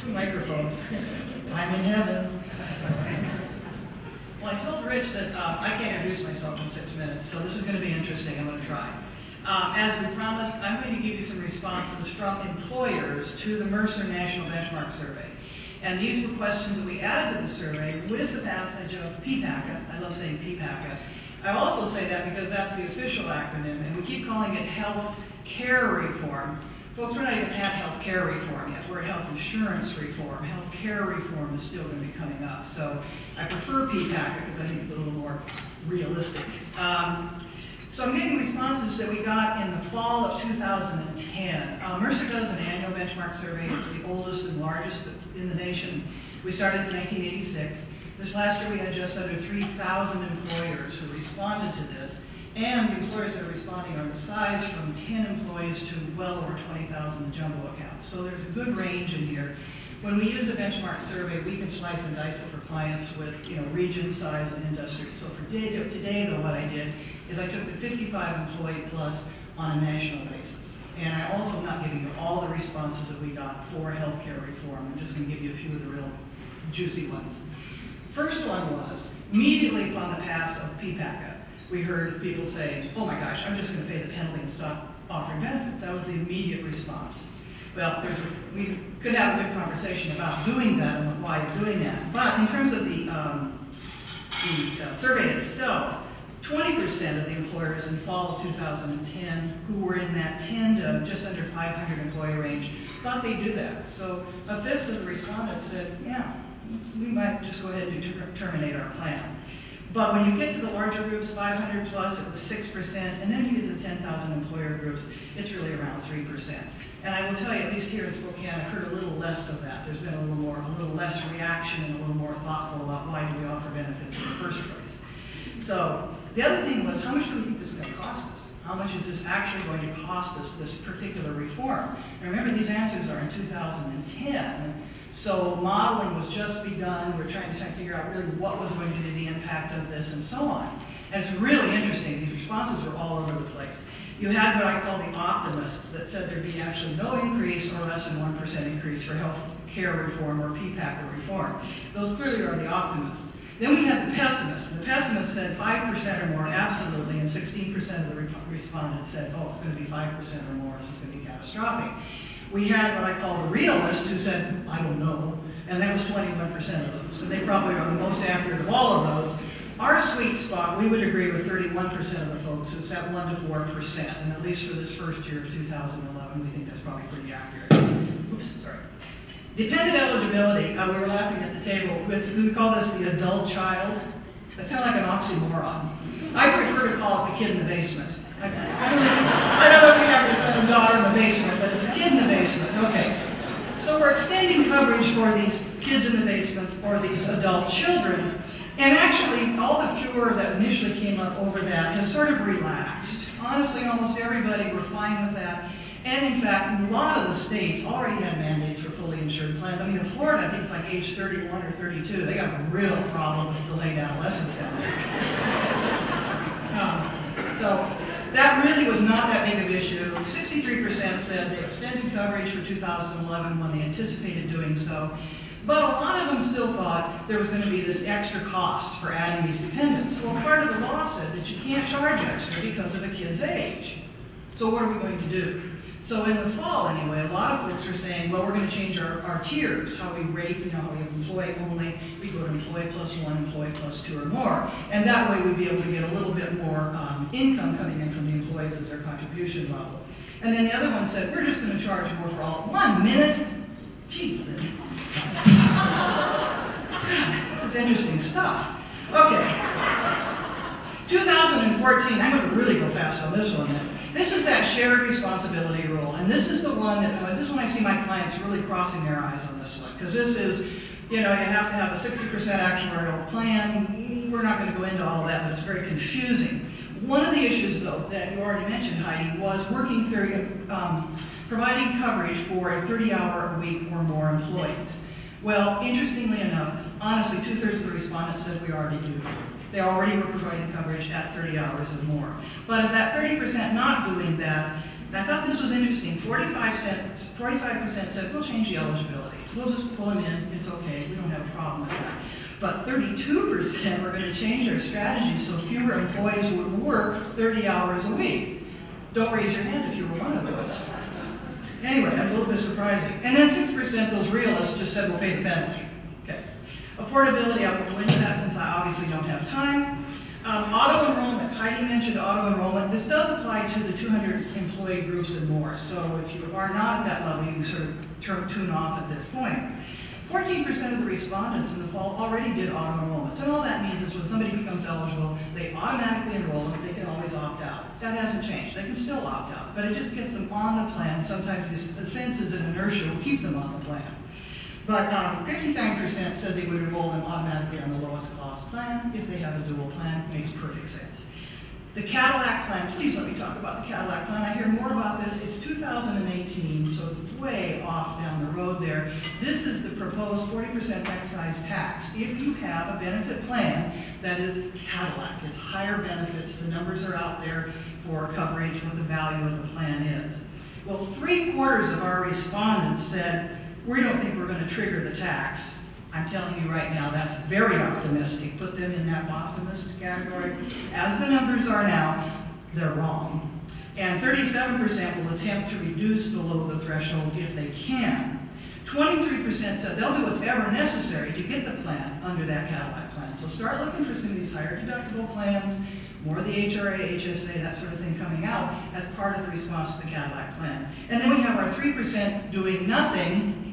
Microphones. I'm in heaven. Well, I told Rich that I can't introduce myself in 6 minutes, so this is going to be interesting. I'm going to try. As we promised, I'm going to give you some responses from employers to the Mercer National Benchmark Survey. And these were questions that we added to the survey with the passage of PPACA. I love saying PPACA. I also say that because that's the official acronym, and we keep calling it health care reform. Folks, we're not even at health care reform yet. We're at health insurance reform. Health care reform is still going to be coming up. So I prefer PPACA because I think it's a little more realistic. So I'm getting responses that we got in the fall of 2010. Mercer does an annual benchmark survey. It's the oldest and largest in the nation. We started in 1986. This last year we had just under 3,000 employers who responded to this. And the employers that are responding are the size from 10 employees to well over 20,000 jumbo accounts. So there's a good range in here. When we use a benchmark survey, we can slice and dice it for clients with region, size, and industry. So for today, though, what I did is I took the 55 employee plus on a national basis. And I also am not giving you all the responses that we got for healthcare reform. I'm just going to give you a few of the real juicy ones. First one was, immediately upon the pass of PPACA, we heard people say, oh my gosh, I'm just going to pay the penalty and stop offering benefits. That was the immediate response. Well, we could have a good conversation about doing that and why you're doing that. But in terms of the survey itself, 20% of the employers in fall of 2010 who were in that 10 to just under 500 employee range thought they'd do that. So a fifth of the respondents said, yeah, we might just go ahead and terminate our plan. But when you get to the larger groups, 500 plus, it was 6%, and then you get to the 10,000 employer groups, it's really around 3%. And I will tell you, at least here in Spokane, I've heard a little less of that. There's been a little less reaction and a little more thoughtful about why do we offer benefits in the first place. So the other thing was, how much do we think this is going to cost us? How much is this actually going to cost us, this particular reform? And remember, these answers are in 2010. So modeling was just begun. We're trying to figure out really what was going to be the impact of this and so on. And it's really interesting. These responses were all over the place. You had what I call the optimists that said there'd be actually no increase or less than 1% increase for health care reform or PPACA reform. Those clearly are the optimists. Then we had the pessimists. The pessimists said 5% or more, absolutely, and 16% of the respondents said, oh, it's going to be 5% or more, this is going to be catastrophic. We had what I call the realists who said, I don't know, and that was 21% of those. So they probably are the most accurate of all of those. Our sweet spot, we would agree with 31% of the folks who said 1 to 4%, and at least for this first year of 2011, we think that's probably pretty accurate. Oops, sorry. Dependent eligibility, we were laughing at the table. We call this the adult child. That sounds like an oxymoron. I prefer to call it the kid in the basement. I don't know if you have your son and daughter in the basement, but it's a kid in the basement. Okay. So we're extending coverage for these kids in the basement or these adult children. And actually, all the furor that initially came up over that has sort of relaxed. Honestly, almost everybody were fine with that. And in fact, a lot of the states already had mandates for fully insured plans. I mean, in Florida, I think it's like age 31 or 32. They got a real problem with delayed adolescence down there. So that really was not that big of an issue. 63% said they extended coverage for 2011 when they anticipated doing so. But a lot of them still thought there was going to be this extra cost for adding these dependents. Well, part of the law said that you can't charge extra because of a kid's age. So what are we going to do? So in the fall, anyway, a lot of folks are saying, well, we're going to change our tiers, how we rate, how we have employee only. We go to employee plus 1, employee plus 2 or more. And that way we'd be able to get a little bit more income coming in from the employees as their contribution level. And then the other one said, we're just going to charge more for all. 1 minute? Geez, then. This is interesting stuff. Okay. 2014, I'm going to really go fast on this one. This is that shared responsibility rule, and this is the one that, this is when I see my clients really crossing their eyes on this one, because this is, you have to have a 60% actuarial plan. We're not going to go into all that, but it's very confusing. One of the issues, though, that you already mentioned, Heidi, was working through, providing coverage for a 30-hour-a-week or more employees. Well, interestingly enough, honestly, 2/3 of the respondents said we already do. They already were providing coverage at 30 hours or more. But of that 30% not doing that, I thought this was interesting. 45% said, we'll change the eligibility. We'll just pull them in, it's okay, we don't have a problem with that. But 32% were going to change their strategy so fewer employees would work 30 hours a week. Don't raise your hand if you were one of those. Anyway, that's a little bit surprising. And then 6%, those realists, just said we'll pay the penalty. Okay. Affordability, I won't go into that since I obviously don't have time. Auto enrollment, Heidi mentioned auto enrollment. This does apply to the 200 employee groups and more. So if you are not at that level, you can sort of tune off at this point. 14% of the respondents in the fall already did auto enrollments. And all that means is when somebody becomes eligible, they automatically enroll them. They can always opt out. That hasn't changed. They can still opt out. But it just gets them on the plan. Sometimes the sense is an inertia will keep them on the plan. But 59% said they would enroll them automatically on the lowest cost plan. If they have a dual plan, it makes perfect sense. The Cadillac plan, please let me talk about the Cadillac plan. I hear more about this. It's 2018, so it's way off down the road there. This is the proposed 40% excise tax. If you have a benefit plan that is Cadillac, it's higher benefits, the numbers are out there for coverage, what the value of the plan is. Well, 3/4 of our respondents said, we don't think we're going to trigger the tax. I'm telling you right now, that's very optimistic. Put them in that optimistic category. As the numbers are now, they're wrong. And 37% will attempt to reduce below the threshold if they can. 23% said they'll do whatever necessary to get the plan under that Cadillac plan. So start looking for some of these higher deductible plans, more of the HRA, HSA, that sort of thing coming out as part of the response to the Cadillac plan. And then we have our 3% doing nothing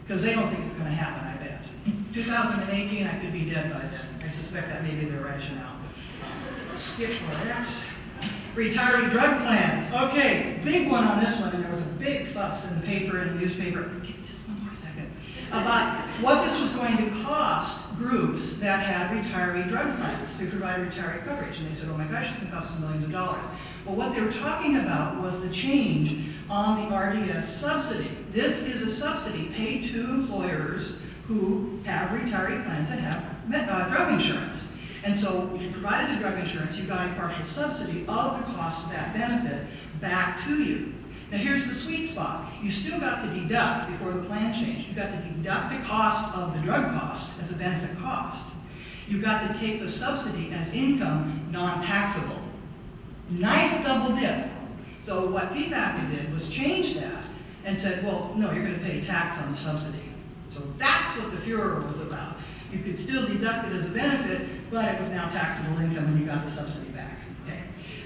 because they don't think it's going to happen, I bet. 2018, I could be dead by then. I suspect that may be their rationale. Skip or X. Retiree drug plans. Okay, big one on this one, and there was a big fuss in the paper and the newspaper. Just one more second. About what this was going to cost groups that had retiree drug plans to provide retiree coverage. And they said, oh my gosh, it's going to cost them millions of dollars. Well, what they were talking about was the change on the RDS subsidy. This is a subsidy paid to employers who have retiree plans and have drug insurance. And so if you provided the drug insurance, you got a partial subsidy of the cost of that benefit back to you. Now here's the sweet spot. You still got to deduct before the plan changed. You got to deduct the cost of the drug cost as a benefit cost. You got to take the subsidy as income, non-taxable. Nice double dip. So what PPACA did was change that and said, well, no, you're going to pay tax on the subsidy. So that's what the furor was about. You could still deduct it as a benefit, but it was now taxable income when you got the subsidy back. Okay.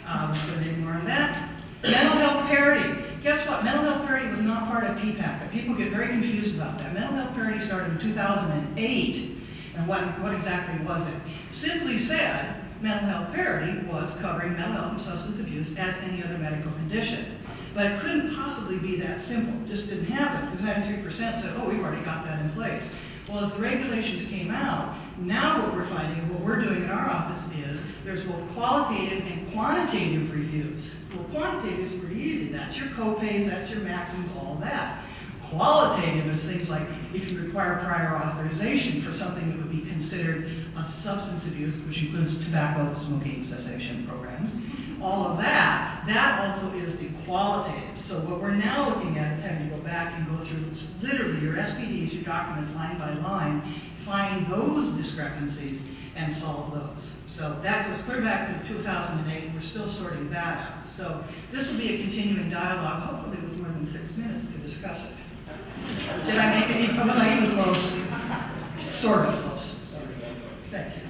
Let's go any more on that. Mental health parity. Guess what? Mental health parity was not part of PPACA. People get very confused about that. Mental health parity started in 2008. And what exactly was it? Simply said, mental health parity was covering mental health and substance abuse as any other medical condition. But it couldn't possibly be that simple. It just didn't happen because 93% said, oh, we've already got that in place. Well, as the regulations came out, now what we're finding, what we're doing in our office is there's both qualitative and quantitative reviews. Well, quantitative is pretty easy. That's your co-pays, that's your maxims, all that. Qualitative is things like if you require prior authorization for something that would be considered a substance abuse, which includes tobacco, smoking cessation programs, all of that, that also is the qualitative. So what we're now looking at is having to go back and go through literally your SPDs, your documents line by line, find those discrepancies and solve those. So that goes clear back to 2008, and we're still sorting that out. So this will be a continuing dialogue, hopefully with more than 6 minutes to discuss it. Did I make any, was I even close? Sort of close. Thank you.